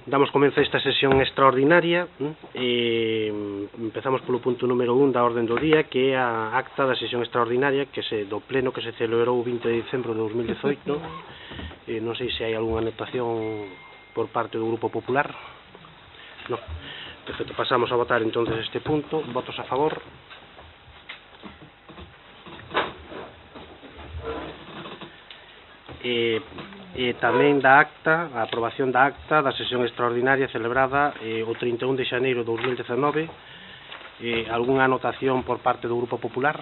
Damos comezo a esta sesión extraordinaria e empezamos polo punto número 1 da orden do día, que é a acta da sesión extraordinaria do pleno que se celebrou o 20 de diciembre de 2018. Non sei se hai algunha anotación por parte do Grupo Popular. Non. Perfecto, pasamos a votar entonces este punto. Votos a favor. E tamén da acta, a aprobación da acta da sesión extraordinaria celebrada o 31 de xaneiro de 2019. Algunha anotación por parte do Grupo Popular?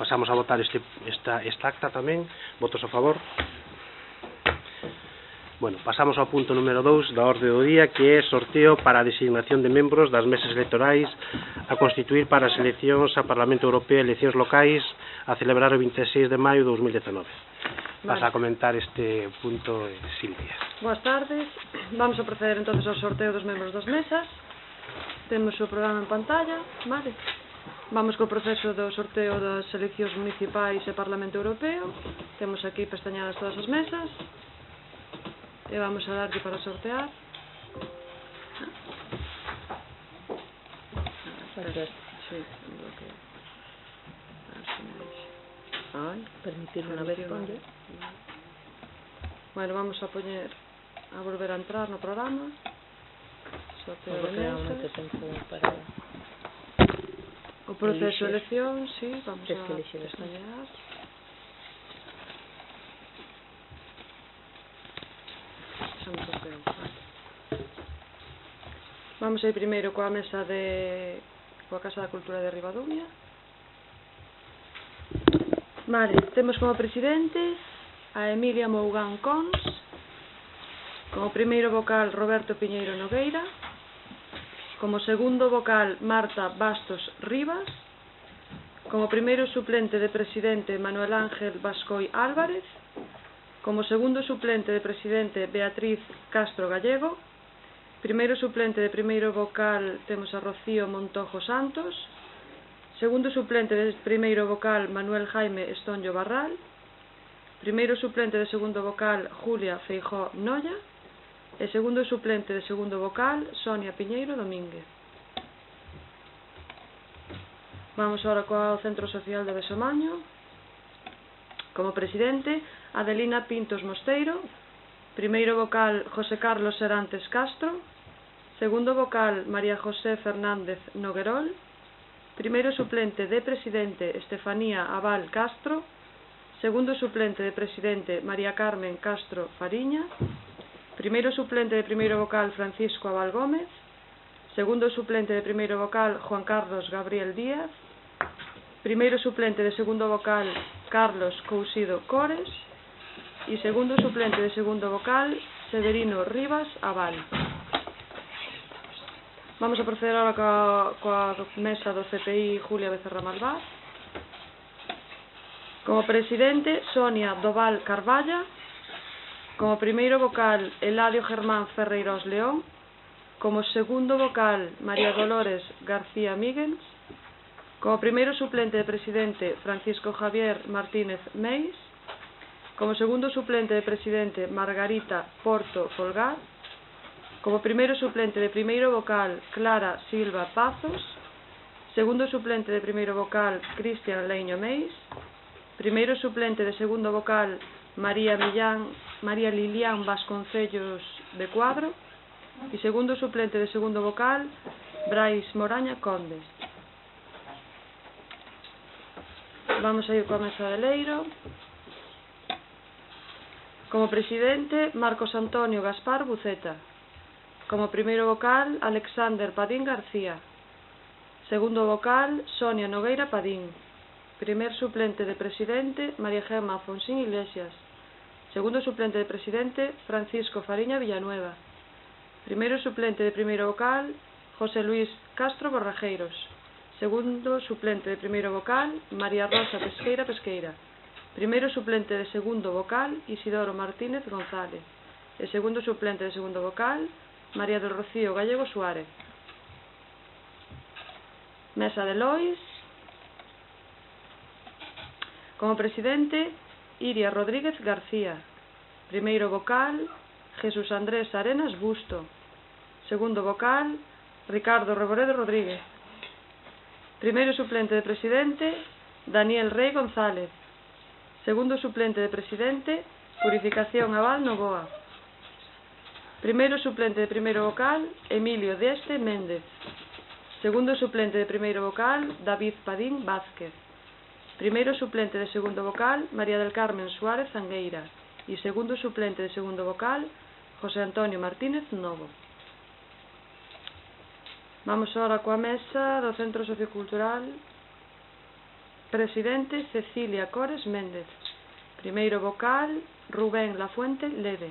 Pasamos a votar esta acta tamén. Votos a favor. Bueno, pasamos ao punto número 2 da orde do día, que é sorteo para a designación de membros das mesas electorais a constituir para as eleccións a Parlamento Europeo e eleccións locais a celebrar o 26 de maio de 2019. Vas a comentar este punto, Silvia. Boas tardes. Vamos a proceder entonces ao sorteo dos membros das mesas. Temos o programa en pantalla, vale? Vamos co proceso do sorteo das eleccións municipais e Parlamento Europeo. Temos aquí pestañadas todas as mesas. E vamos a darlle para sortear. Sí, permitir unha vez ponle. Bueno, vamos a poñer a volver a entrar no programa. Sorteo de mesas. O proceso de elección, sí, vamos a pestañear. Vamos a ir primeiro coa mesa coa Casa da Cultura de Ribadumia. Vale, temos como presidente a Emilia Mougán Cons, como primeiro vocal Roberto Piñeiro Nogueira, como segundo vocal Marta Bastos Rivas, como primeiro suplente de presidente Manuel Ángel Bascoi Álvarez, como segundo suplente de presidente Beatriz Castro Gallego, primeiro suplente de primeiro vocal temos a Rocío Montojo Santos, segundo suplente de primeiro vocal Manuel Jaime Estonllo Barral, primeiro suplente de segundo vocal Julia Feijó Noia e segundo suplente de segundo vocal Sonia Piñeiro Domínguez. Vamos agora co Centro Social de Besomaño. Como presidente Adelina Pintos Mosteiro, primeiro vocal José Carlos Serantes Castro, segundo vocal María José Fernández Noguerol, primeiro suplente de presidente Estefanía Abal Castro, segundo suplente de presidente María Carmen Castro Fariña, primeiro suplente de primeiro vocal Francisco Abal Gómez, segundo suplente de primeiro vocal Juan Carlos Gabriel Díaz, primeiro suplente de segundo vocal Carlos Cousido Cores e segundo suplente de segundo vocal Severino Rivas Abal. Vamos a proceder ahora coa mesa do CPI Julia Becerra Malvaz. Como presidente Sonia Doval Carvalla, como primeiro vocal Eladio Germán Ferreiros León, como segundo vocal María Dolores García Míguens, como primeiro suplente de presidente Francisco Javier Martínez Meis, como segundo suplente de presidente Margarita Porto Folgar, como primeiro suplente de primeiro vocal Clara Silva Pazos, segundo suplente de primeiro vocal Cristian Leño Meis, primeiro suplente de segundo vocal María Lilián Vasconcellos de Cuadro e segundo suplente de segundo vocal Brais Moraña Conde. Vamos a ir coa mesa de Leiro. Como presidente Marcos Antonio Gaspar Buceta, como primeiro vocal Alexander Padín García, segundo vocal Sonia Nogueira Padín, primer suplente de presidente María Gemma Fonsín Iglesias, segundo suplente de presidente Francisco Fariña Villanueva, primeiro suplente de primeiro vocal José Luis Castro Borrajeiros, segundo suplente de primeiro vocal María Rosa Pesqueira, primeiro suplente de segundo vocal Isidoro Martínez González e segundo suplente de segundo vocal María del Rocío Gallego Suárez. Mesa de Lois. Como presidente Iria Rodríguez García, primeiro vocal Jesús Andrés Arenas Busto, Segundo vocal, Ricardo Reboredo Rodríguez. Primeiro suplente de presidente, Daniel Rey González. Segundo suplente de presidente, Purificación Abal Novoa. Primeiro suplente de primeiro vocal, Emilio Deste Méndez. Segundo suplente de primeiro vocal, David Padín Vázquez. Primeiro suplente de segundo vocal, María del Carmen Suárez Angueira. E segundo suplente de segundo vocal, José Antonio Martínez Novo. Vamos ahora coa mesa do Centro Sociocultural. Presidente, Cecilia Cores Méndez. Primeiro vocal, Rubén Lafuente Leve.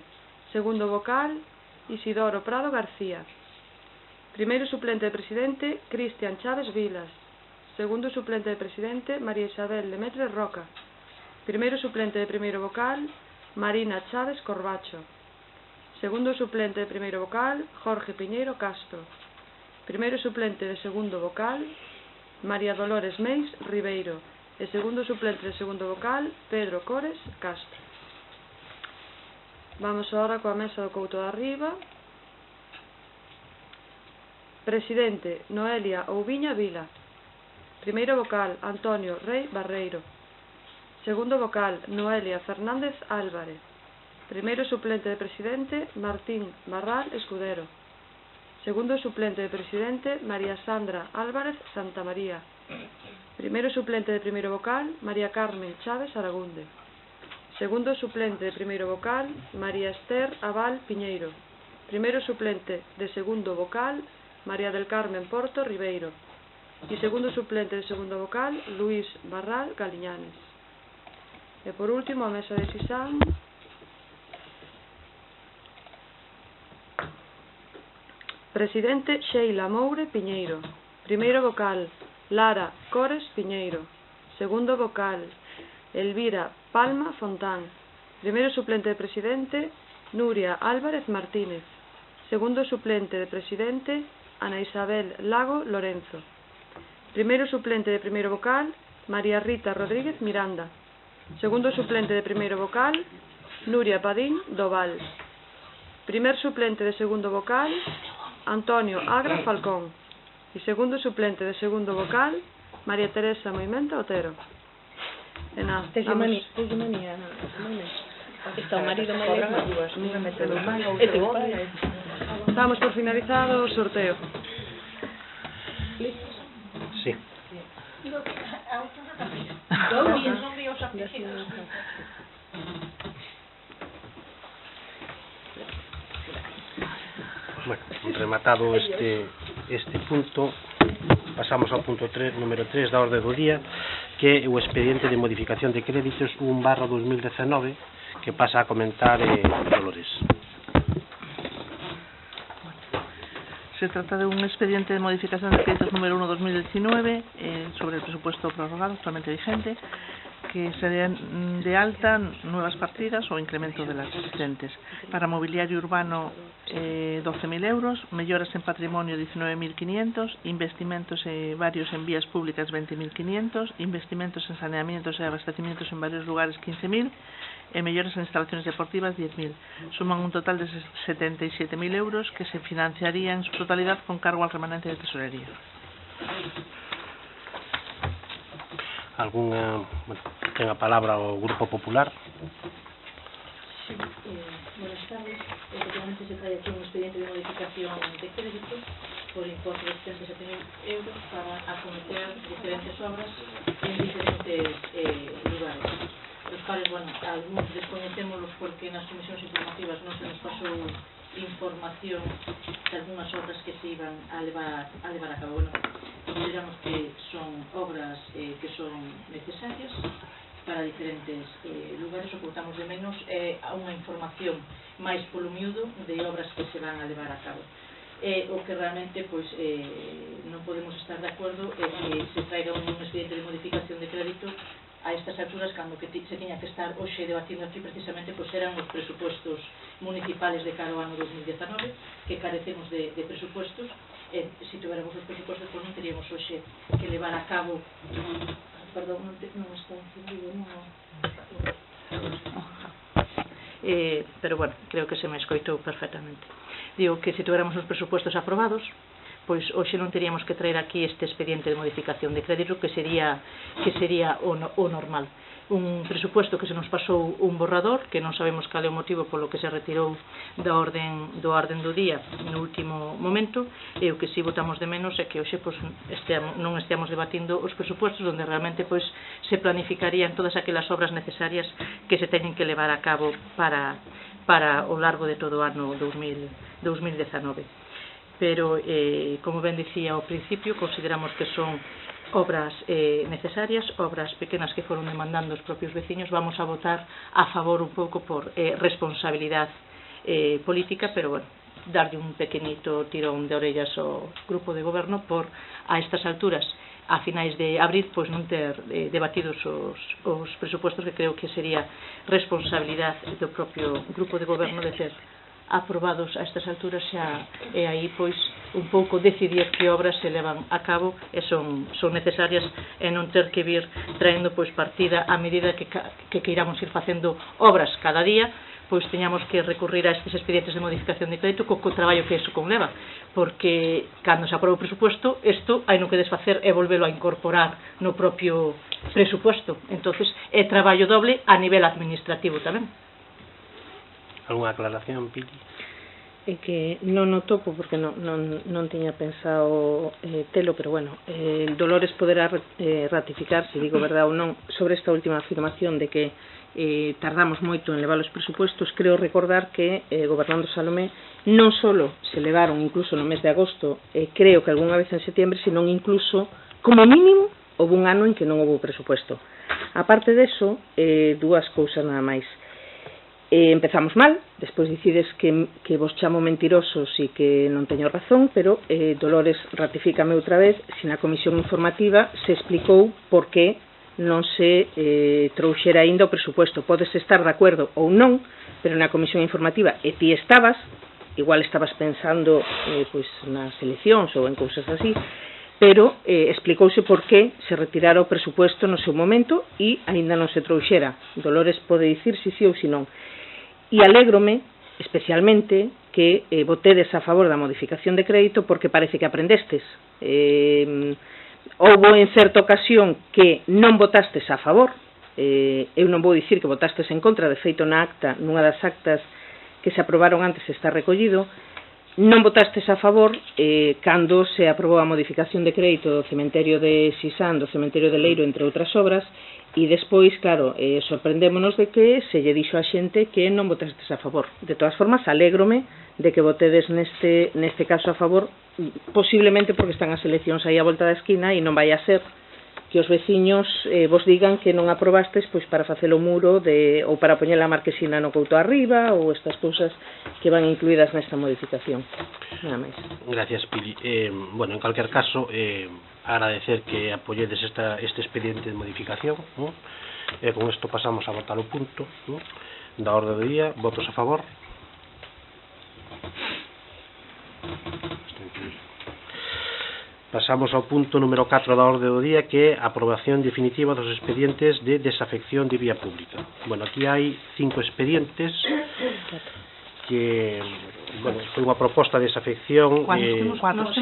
Segundo vocal, Isidoro Prado García. Primeiro suplente de presidente, Cristian Chaves Vilas. Segundo suplente de presidente, María Isabel Lemetre Roca. Primeiro suplente de primeiro vocal, Marina Chaves Corbacho. Segundo suplente de primeiro vocal, Jorge Piñeiro Castro. Primeiro suplente de segundo vocal, María Dolores Meis Ribeiro. E segundo suplente de segundo vocal, Pedro Cores Castro. Vamos ahora coa mesa do Couto de Arriba. Presidente, Noelia Ouviña Vila. Primeiro vocal, Antonio Rei Barreiro. Segundo vocal, Noelia Fernández Álvarez. Primeiro suplente de presidente, Martín Barral Escudero. Segundo suplente de presidente, María Sandra Álvarez Santamaría. Primeiro suplente de primeiro vocal, María Carmen Chaves Aragunde. Segundo suplente de primeiro vocal, María Esther Abal Piñeiro. Primeiro suplente de segundo vocal, María del Carmen Porto Ribeiro. E segundo suplente de segundo vocal, Luís Barral Galiñanes. E por último, a mesa de Sisán. Presidente, Sheila Moure Piñeiro. Primeiro vocal, Lara Cores Piñeiro. Segundo vocal, Elvira Palma Fontán. Primeiro suplente de presidente, Nuria Álvarez Martínez. Segundo suplente de presidente, Ana Isabel Lago Lorenzo. Primeiro suplente de primeiro vocal, María Rita Rodríguez Miranda. Segundo suplente de primeiro vocal, Nuria Padín Doval. Primer suplente de segundo vocal, Antonio Agra Falcón. E segundo suplente de segundo vocal, María Teresa Moimenta Otero. E nada, Tegemanía, está o marido máis dúas, unha mete do mal, outra outra. Damos por finalizado o sorteo. Sí. Bueno, rematado este punto, pasamos ao punto 3, número 3 da orde do día, que é o expediente de modificación de créditos 1/2019, que pasa a comentar Dolores. Se trata de un expediente de modificación de créditos número 1/2019 sobre el presupuesto prorrogado actualmente vigente, que se den de alta nuevas partidas o incremento de las existentes. Para mobiliario urbano 12.000 euros, melloras en patrimonio 19.500, investimentos varios en vías públicas 20.500, investimentos en saneamientos e abastecimientos en varios lugares 15.000 e melloras en instalaciones deportivas 10.000. Suman un total de 77.000 euros que se financiarían en su totalidad con cargo al remanente de tesorería. Alguna, bueno, ten a palabra o Grupo Popular. Sí, buenas tardes. Efectivamente se trae aquí un expediente de modificación de crédito por importe de 77.000 euros para acometer diferentes obras en diferentes lugares. Los cuales, bueno, algunos desconocémoslos porque en las comisiones informativas no se nos pasó información de algunas obras que se iban a llevar a cabo. Bueno, consideramos que son obras que son necesarias para diferentes lugares. Ocultamos de menos a unha información máis polo miúdo de obras que se van a levar a cabo. O que realmente pois non podemos estar de acordo é que se traiga un expediente de modificación de crédito a estas alturas, cando que se tiña que estar hoxe debatindo aquí precisamente pois eran os presupuestos municipales de cara ao ano 2019, que carecemos de presupuestos. Se tuviéramos os presupuestos, pois non teríamos hoxe que levar a cabo. Perdón, non está encendido, non. pero bueno, creo que se me escoitou perfectamente. Digo que se tuéramos os presupostos aprobados, pois hoxe non teríamos que traer aquí este expediente de modificación de crédito que sería o normal. Un presupuesto que se nos pasou un borrador, que non sabemos cal é o motivo polo que se retirou do orden do día no último momento, e o que si votamos de menos é que hoxe pois, non esteamos debatindo os presupostos onde realmente pois, se planificarían todas aquelas obras necesarias que se teñen que levar a cabo para o largo de todo o ano 2019. Pero, como ben dicía ao principio, consideramos que son obras necesarias, obras pequenas que foron demandando os propios veciños. Vamos a votar a favor un pouco por responsabilidade política, pero bueno, darlle un pequenito tirón de orellas ao grupo de goberno por a estas alturas, a finais de abril, pois non ter debatidos os presupostos, que creo que sería responsabilidade do propio grupo de goberno de ter aprobados a estas alturas xa e aí pois un pouco decidir que obras se levan a cabo e son necesarias e non ter que vir traendo pois partida a medida que queiramos ir facendo obras cada día, pois teñamos que recurrir a estes expedientes de modificación de crédito co traballo que eso conleva, porque cando se aproba o presupuesto isto hai no que desfacer e volvelo a incorporar no propio presupuesto, entonces é traballo doble a nivel administrativo tamén. Alguna aclaración, Pili? É que non o topo porque non tiña pensado telo, pero bueno, Dolores poderá ratificar, se digo verdade ou non, sobre esta última afirmación de que tardamos moito en levar os presupuestos. Creo recordar que gobernando Salomé non solo se levaron incluso no mes de agosto, creo que algunha vez en setiembre, senón incluso como mínimo houve un ano en que non houve presupuesto. Aparte deso, dúas cousas nada máis. Empezamos mal, despois decides que vos chamo mentirosos e que non teño razón, pero Dolores ratifícame outra vez, se na comisión informativa se explicou por que non se trouxera aínda o presupuesto. Podes estar de acordo ou non, pero na comisión informativa, e ti estabas, igual estabas pensando pois nas eleccións ou en cousas así, pero explicouse por que se retirara o presupuesto no seu momento e aínda non se trouxera. Dolores pode dicir si sí ou si non. E alégrome especialmente que votedes a favor da modificación de crédito porque parece que aprendestes. Houbo en certa ocasión que non votastes a favor, eu non vou dicir que votastes en contra, de feito na acta, nunha das actas que se aprobaron antes está recollido, non votastes a favor cando se aprobou a modificación de crédito do cementerio de Sisán, do cementerio de Leiro, entre outras obras, e despois, claro, sorprendémonos de que se lle dixo a xente que non votastes a favor. De todas formas, alégrome de que votedes neste caso a favor, posiblemente porque están as eleccións aí a volta da esquina e non vai a ser que os veciños vos digan que non aprobastes pois para facer o muro ou para poñer a marquesina no couto arriba ou estas cousas que van incluídas nesta modificación. Nada máis. Gracias, Pili. Bueno, en calquer caso, agradecer que apoyedes este expediente de modificación, ¿no? Con isto pasamos a votar o punto, ¿no?, da orde do día. Votos a favor? Pasamos ao punto número 4 da orde do día, que é a aprobación definitiva dos expedientes de desafección de vía pública. Bueno, aquí hai 5 expedientes que, bueno, foi unha proposta de desafección. Son 4.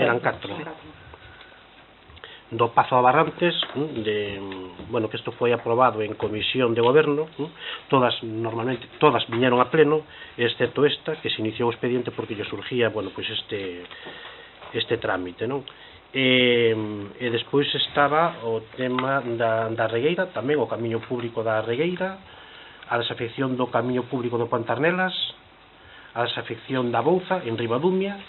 Eran 4. Do Pazo a Barrantes, bueno, que isto foi aprobado en comisión de goberno, normalmente todas viñeron a pleno, excepto esta, que se iniciou o expediente porque lle surgía, bueno, pois este trámite, non? E despois estaba o tema da Regueira, tamén o camiño público da Regueira, a desafección do camiño público do Pontarnelas, a desafección da Bouza en Ribadumia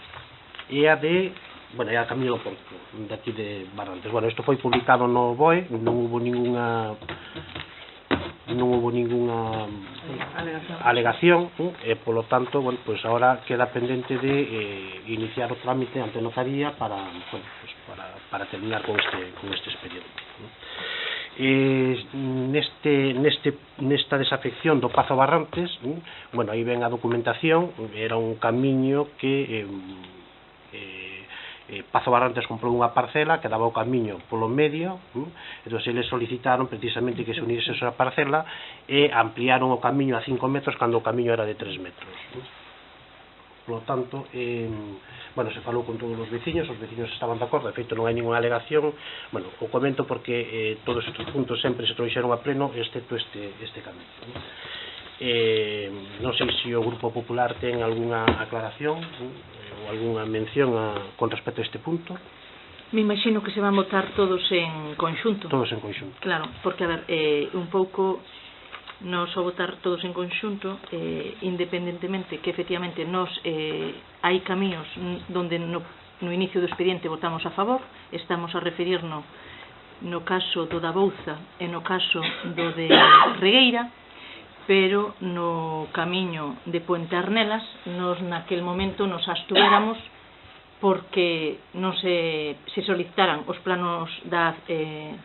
e a a camiño do Porto, de aquí de Barrantes. Bueno, isto foi publicado no BOE, non hubo ninguna alegación, e polo tanto, bueno, pues ahora queda pendente de iniciar o trámite ante notaría para terminar con este expediente. Nesta desafección do Pazo Barrantes, bueno, aí ven a documentación. Era un camiño que Pazo Barrantes comprou unha parcela que daba o camiño polo medio, entón eles solicitaron precisamente que se unise esa parcela e ampliaron o camiño a 5 metros cando o camiño era de 3 metros. Por lo tanto, bueno, se falou con todos os veciños estaban de acordo, de feito non hai ninguna alegación, bueno, o comento porque todos estes puntos sempre se trouxeron a pleno, excepto este camiño. Non sei se o Grupo Popular ten algunha aclaración ou algunha mención con respecto a este punto. Me imagino que se van votar todos en conxunto. Todos en conxunto. Claro, porque, a ver, un pouco nos ao votar todos en conxunto, independentemente que efectivamente nos hai camiños donde no inicio do expediente votamos a favor, estamos a referirnos no caso do da Bouza e no caso do de Regueira, pero no camiño de Puente Arnelas nos naquel momento nos abstuéramos porque non se solicitaran os planos da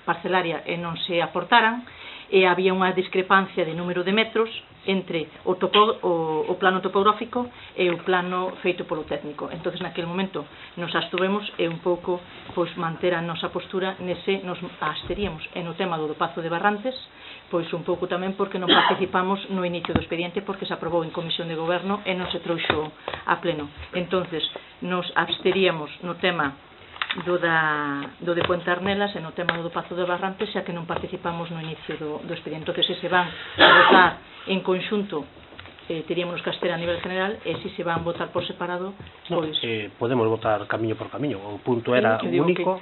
parcelaria e non se aportaran, e había unha discrepancia de número de metros entre o plano topográfico e o plano feito polo técnico. Entonces, naquele momento, nos abstuvemos e un pouco pois manter a nosa postura nese nos absteríamos. E no tema do Pazo de Barrantes, pois un pouco tamén porque non participamos no inicio do expediente porque se aprobou en Comisión de Goberno e non se trouxo a pleno. Entonces, nos absteríamos no tema do de Puente Arnelas e no tema do Pazo de Barrantes, xa que non participamos no inicio do expediente. Entón, se van a votar en conxunto, teríamos que abster a nivel general, e se se van a votar por separado, pois... Podemos votar camiño por camiño, o punto era único,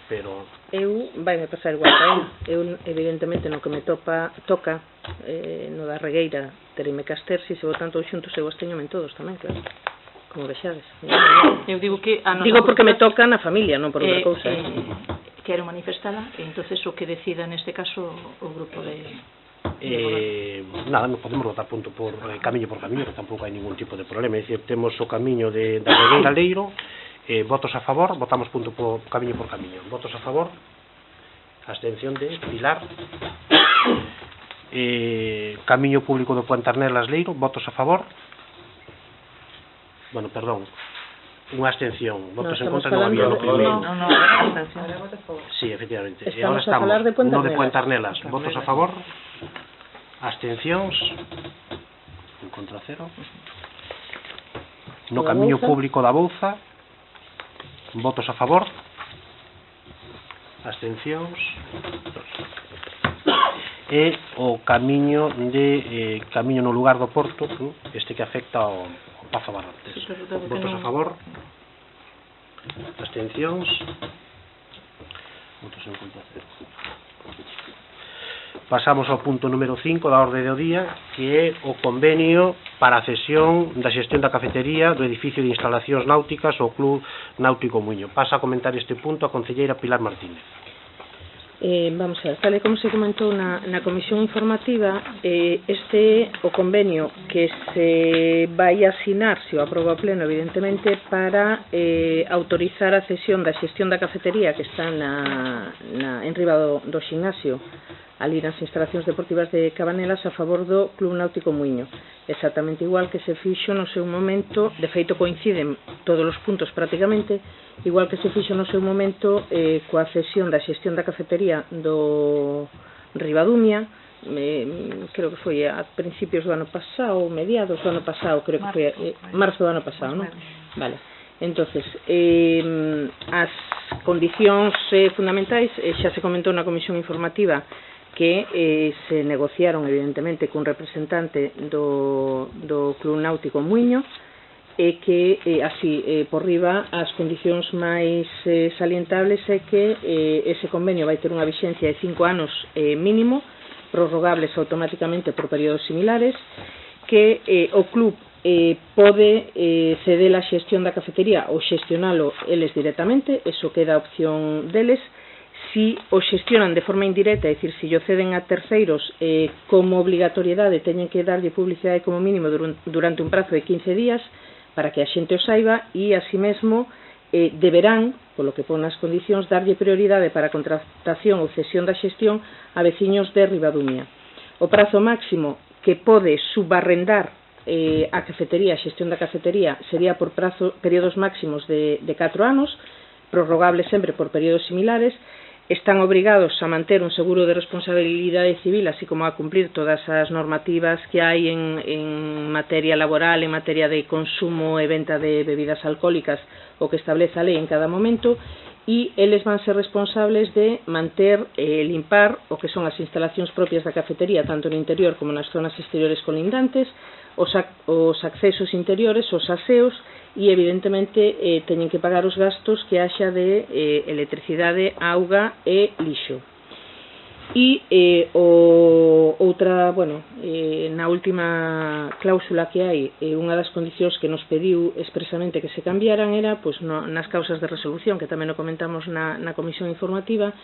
pero... Eu, vai me pasar igual que eu, evidentemente, no que me toca no da Regueira, tereme que abster, se votan todos xuntos, eu absteñome en todos tamén, claro, como vexades. Eu digo que a nosa digo porque me toca na familia, non por outra cousa. Quero manifestala, e entonces o que decida neste caso o grupo de... Nada, podemos votar punto por camiño, que tampouco hai ningún tipo de problema. É dicir, temos o camiño da Regueira Leiro, votos a favor, votamos punto por camiño, votos a favor, abstención de Pilar. Camiño público do Puente Arnelas Leiro, votos a favor. Bueno, perdón, unha abstención, votos en contra non había no primeiro. No, abstención. Sí, efectivamente. Estamos a falar de Puente no de Puente Arnelas, votos a favor, abstencións, en contra cero. No camiño público da Bouza, votos a favor, abstencións, e o camiño camiño no lugar do Porto, este que afecta ao Pazo Barrantes. Votos a favor, abstencións, votos en contra cero. Pasamos ao punto número 5 da orde do día, que é o convenio para a cesión da xestión da cafetería do edificio de instalacións náuticas ao Club Náutico Muiño. Pasa a comentar este punto a concelleira Pilar Martínez. Vamos a ver, tal e como se comentou na comisión informativa, este o convenio que se vai a asinar, se o aproba pleno, evidentemente, para autorizar a cesión da xestión da cafetería que está en riba do ximnasio, ali nas instalacións deportivas de Cabanelas, a favor do Club Náutico Muiño. Exactamente igual que se fixo no seu momento, de feito coinciden todos os puntos prácticamente, igual que se fixo no seu momento coa cesión da xestión da cafetería do Ribadumia, creo que foi a principios do ano pasado, mediados do ano pasado, creo que foi marzo do ano pasado, non? Vale. Entonces, as condicións fundamentais xa se comentou na comisión informativa que se negociaron evidentemente cun representante do Club Náutico Muiño e que así por riba as condicións máis salientables é que ese convenio vai ter unha vixencia de 5 anos mínimo, prorrogables automáticamente por períodos similares, que o club pode ceder a xestión da cafetería ou xestionalo eles directamente, eso queda a opción deles. Si o xestionan de forma indirecta, é dicir, si o ceden a terceiros, como obligatoriedade teñen que darlle publicidade como mínimo durante un prazo de 15 días para que a xente o saiba, e así mesmo deberán, polo que pon as condicións, darlle prioridade para a contratación ou cesión da xestión a veciños de Ribadumia. O prazo máximo que pode subarrendar a cafetería, a xestión da cafetería sería por períodos máximos de 4 anos, prorrogables sempre por períodos similares. Están obrigados a manter un seguro de responsabilidade civil, así como a cumplir todas as normativas que hai en materia laboral, en materia de consumo e venta de bebidas alcohólicas, o que establece a lei en cada momento, e eles van ser responsables de manter e limpar o que son as instalacións propias da cafetería, tanto no interior como nas zonas exteriores colindantes, os accesos interiores, os aseos, e evidentemente teñen que pagar os gastos que haxa de electricidade, auga e lixo. E na última cláusula que hai, unha das condicións que nos pediu expresamente que se cambiaran era, pois, nas causas de resolución, que tamén o comentamos na comisión informativa,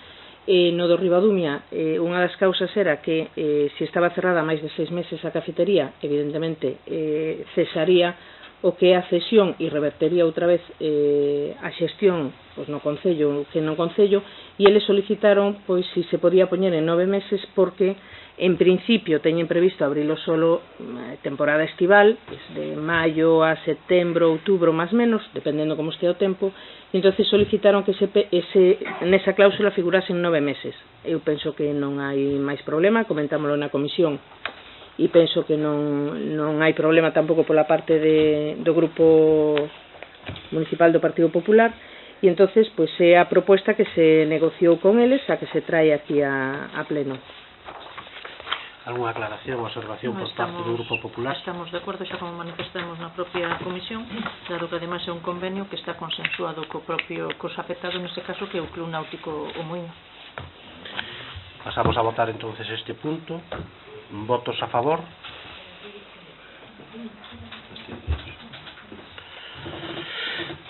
no do Ribadumia, unha das causas era que se estaba cerrada máis de 6 meses a cafetería, evidentemente cesaría o que é a cesión e revertería outra vez a xestión pois, no Concello, que no Concello, e eles solicitaron pois se se podía poñer en 9 meses porque en principio teñen previsto abrilo solo temporada estival, de maio a setembro, outubro, máis menos, dependendo como este o tempo, e entonces solicitaron que nesa cláusula figurasen 9 meses. Eu penso que non hai máis problema, comentámoslo na comisión, e penso que non hai problema tampouco pola parte do Grupo Municipal do Partido Popular, e entonces pois é a proposta que se negociou con eles a que se trae aquí a pleno. Algúna aclaración ou observación por parte do Grupo Popular? Estamos de acordo, xa como manifestamos na propia comisión, dado que ademais é un convenio que está consensuado cos afectados, neste caso que é o Club Náutico O Muíño. Pasamos a votar entonces este punto. Votos a favor.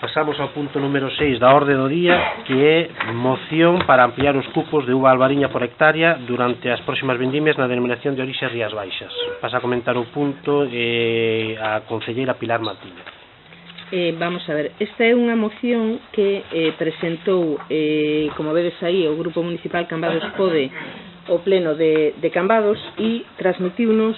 Pasamos ao punto número 6 da orde do día, que é moción para ampliar os cupos de uva albariña por hectárea durante as próximas vendimias na denominación de orixe Rías Baixas. Pasa a comentar o punto a concelleira Pilar Martínez. Vamos a ver, esta é unha moción que presentou, como vedes aí, o Grupo Municipal Cambados Pode o pleno de Cambados, e transmitiunos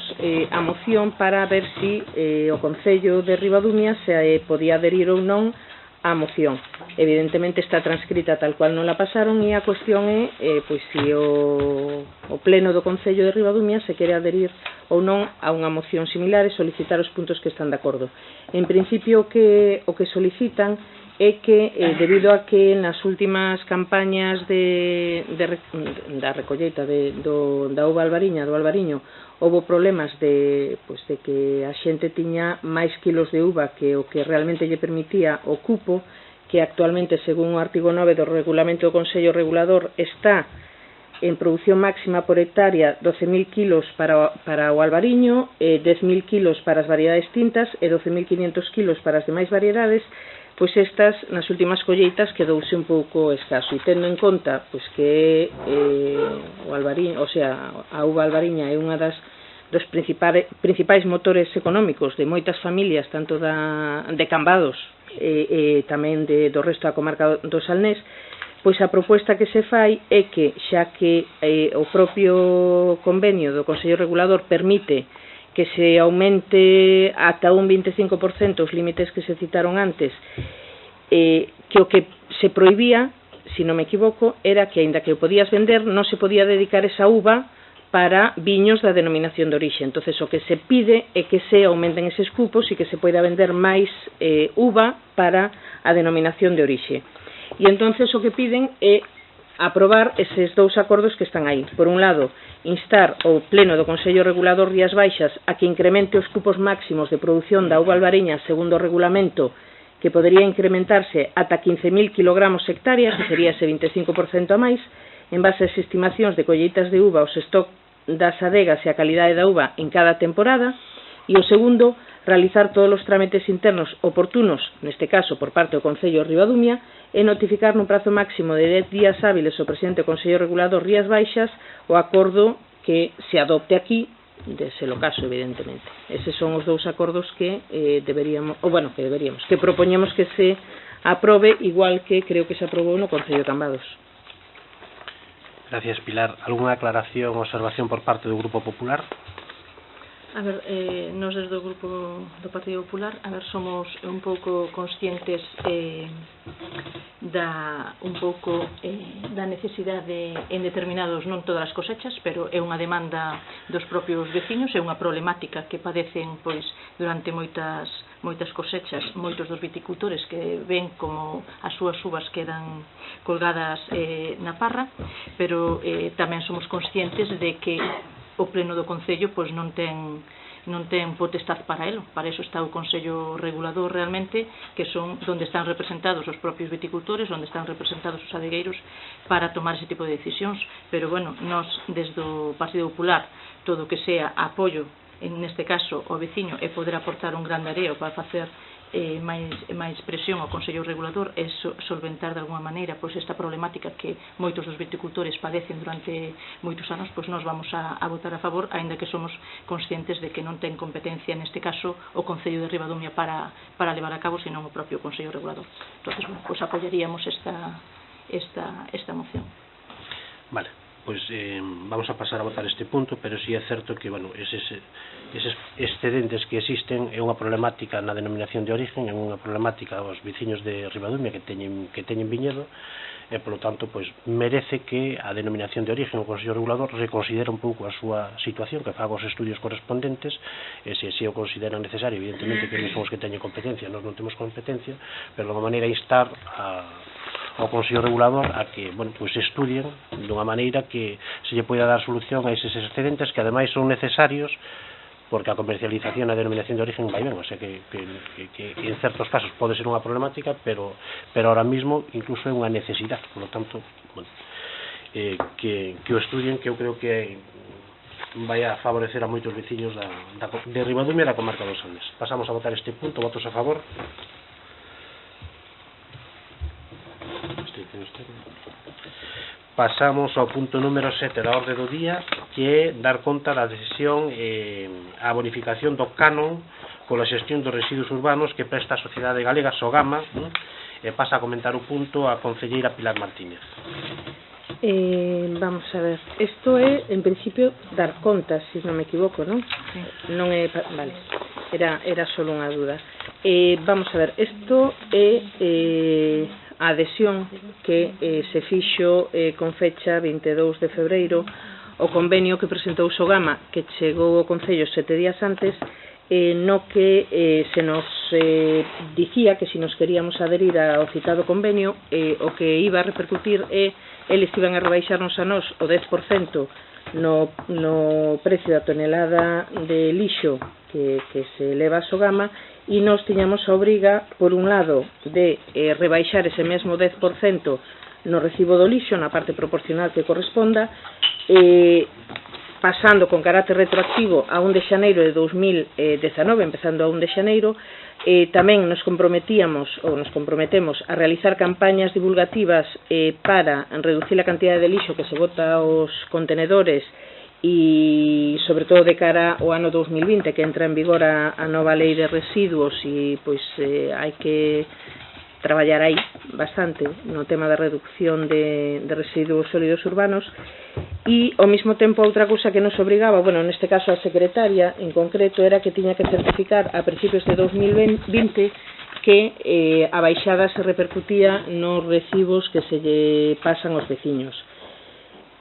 a moción para ver si o Concello de Ribadumia se podía adherir ou non á moción. Evidentemente está transcrita tal cual non la pasaron, e a cuestión é pois si o pleno do Concello de Ribadumia se quere adherir ou non a unha moción similar e solicitar os puntos que están de acordo. En principio o que solicitan é que, debido a que nas últimas campañas da recolleita da uva albariña, do albariño, houve problemas de que a xente tiña máis kilos de uva que o que realmente lle permitía o cupo, que actualmente, según o artigo 9 do Regulamento do Consello Regulador, está en produción máxima por hectárea 12.000 kilos para o albariño, 10.000 kilos para as variedades tintas e 12.500 kilos para as demais variedades. Pois estas, nas últimas colleitas, quedouse un pouco escaso, e tendo en conta pois que o albariño, o sea, a uva albariña é unha dos principais motores económicos de moitas familias, tanto de Cambados e tamén do resto da comarca do Salnés, pois a proposta que se fai é que, xa que o propio convenio do Consello Regulador permite que se aumente ata un 25% os límites que se citaron antes, que o que se prohibía, se non me equivoco, era que, aínda que o podías vender, non se podía dedicar esa uva para viños da denominación de orixe. Entonces, o que se pide é que se aumenten eses cupos e que se poida vender máis uva para a denominación de orixe. E entonces o que piden é aprobar eses dous acordos que están aí. Por un lado, instar o Pleno do Consello Regulador Rías Baixas a que incremente os cupos máximos de produción da uva albariña segundo o regulamento, que podería incrementarse ata 15.000 kilogramos hectáreas, que sería ese 25% a máis, en base ás estimacións de colleitas de uva, os stock das adegas e a calidade da uva en cada temporada. E o segundo, realizar todos os trámites internos oportunos, neste caso por parte do Concello de Ribadumia, e notificar nun prazo máximo de 10 días hábiles ao presidente do Consello Regulador Rías Baixas o acordo que se adopte aquí, de ser o caso, evidentemente. Eses son os dous acordos que que propoñemos que se aprobe, igual que creo que se aprobou no Concello de Cambados. Gracias, Pilar. Algúna aclaración ou observación por parte do Grupo Popular? A ver, nos desde o grupo do Partido Popular, a ver, somos un pouco conscientes da necesidade en determinados, non todas as cosechas, pero é unha demanda dos propios veciños, é unha problemática que padecen pois durante moitas cosechas, moitos dos viticultores que ven como as súas uvas quedan colgadas na parra, pero tamén somos conscientes de que o pleno do Concello pois non ten potestad para elo. Para eso está o Consello Regulador realmente, que son onde están representados os propios viticultores, onde están representados os adegueiros para tomar ese tipo de decisións. Pero, bueno, nós, desde o Partido Popular, todo o que sea apoio, neste caso, ao veciño, e poder aportar un gran areo para facer máis presión ao Consello Regulador e solventar de alguma maneira pois esta problemática que moitos dos viticultores padecen durante moitos anos, pois nós vamos a votar a favor, aínda que somos conscientes de que non ten competencia neste caso o Concello de Ribadumia para levar a cabo, senón o propio Consello Regulador. Entonces, bueno, pois apoyaríamos esta moción. Vale, pois vamos a pasar a votar este punto, pero sí é certo que, bueno, eses excedentes que existen é unha problemática na denominación de origen, é unha problemática aos veciños de Ribadumia que teñen viñedo, e, polo tanto, pois, merece que a denominación de origen, o Consello Regulador, reconsidere un pouco a súa situación, que faga os estudios correspondentes, e se o consideran necesario, evidentemente que non son os que teñen competencia, nós non temos competencia, pero de unha maneira instar ao Consello Regulador a que, bueno, pues estudien dunha maneira que se lle poida dar solución a eses excedentes que ademais son necesarios porque a comercialización e a denominación de origen vai ben, o sea que en certos casos pode ser unha problemática, pero ahora mismo incluso é unha necesidade, por lo tanto, bueno, que o estudien, que eu creo que vai a favorecer a moitos veciños de Ribadumia e da comarca dos Andes. Pasamos a votar este punto, votos a favor. Pasamos ao punto número 7 da orde do día, que é dar conta da decisión a bonificación do canon pola xestión dos residuos urbanos que presta a Sociedade Galega Sogama, e pasa a comentar o punto a concelleira Pilar Martínez. Vamos a ver, isto é, en principio, dar conta, se non me equivoco, non? Sí. Non é, vale, era só unha dúda. Vamos a ver, isto é a adhesión que se fixo con fecha 22 de febreiro o convenio que presentou Sogama, que chegou ao Concello 7 días antes, no que se nos dicía que se nos queríamos adherir ao citado convenio, o que iba a repercutir eles iban a rebaixarnos a nós o 10% no precio da tonelada de lixo que se leva a Sogama, e nós tiñamos a obriga, por un lado, de rebaixar ese mesmo 10% no recibo do lixo, na parte proporcional que corresponda, pasando con carácter retroactivo a 1 de xaneiro de 2019, empezando a 1 de xaneiro. Tamén nos comprometemos a realizar campañas divulgativas para reducir a cantidad de lixo que se bota aos contenedores, e sobre todo de cara ao ano 2020, que entra en vigor a nova lei de residuos, e pois hai que traballar aí bastante no tema da reducción de residuos sólidos urbanos. E ao mesmo tempo outra cousa que nos obrigaba, bueno, neste caso a secretaria en concreto, era que tiña que certificar a principios de 2020 que a baixada se repercutía nos recibos que se lle pasan aos veciños.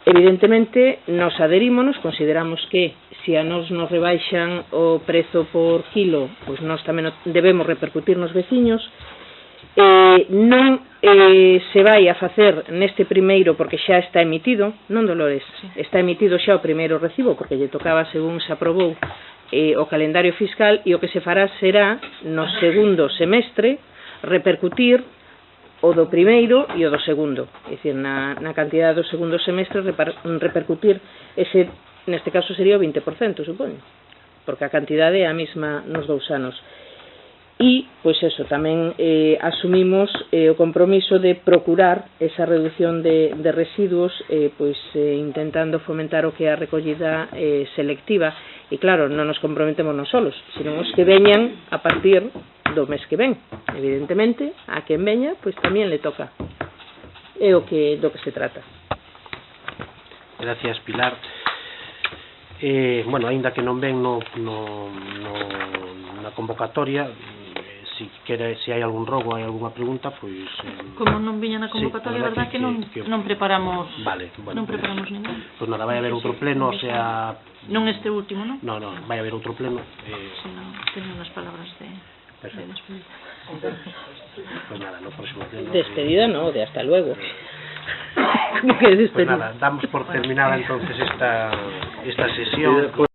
Evidentemente, nos adherímonos, consideramos que se a nos rebaixan o prezo por kilo, pois nós tamén debemos repercutir nos veciños. Non se vai a facer neste primeiro porque xa está emitido, non, Dolores? Está emitido xa o primeiro recibo porque lle tocaba según se aprobou o calendario fiscal, e o que se fará será no segundo semestre repercutir o do primeiro e o do segundo, é dicir, na cantidad do segundo semestre repercutir ese, neste caso sería o 20%, supoño, porque a cantidade é a mesma nos 2 anos. E, pois eso, tamén asumimos o compromiso de procurar esa reducción de residuos, pois intentando fomentar o que é a recollida selectiva. E claro, non nos comprometemos nos solos, sino os que veñan a partir do mes que ven. Evidentemente, a quen veña, pois tamén le toca. É do que se trata. Gracias, Pilar. Bueno, aínda que non ven na convocatoria, se hai algún rogo, hai algunha pregunta, pois... Como non viña na convocatoria, sí, verdad que non preparamos... Vale, bueno, non preparamos ningún. Pois nada, vai haber outro pleno, o sea... Non este último, non? Non, vai haber outro pleno. Si, non, teño unhas palabras de despedida. Pois nada, no próximo pleno... Despedida no, de hasta luego. ¿Cómo que despedida? Pues nada, damos por terminada entonces esta sesión.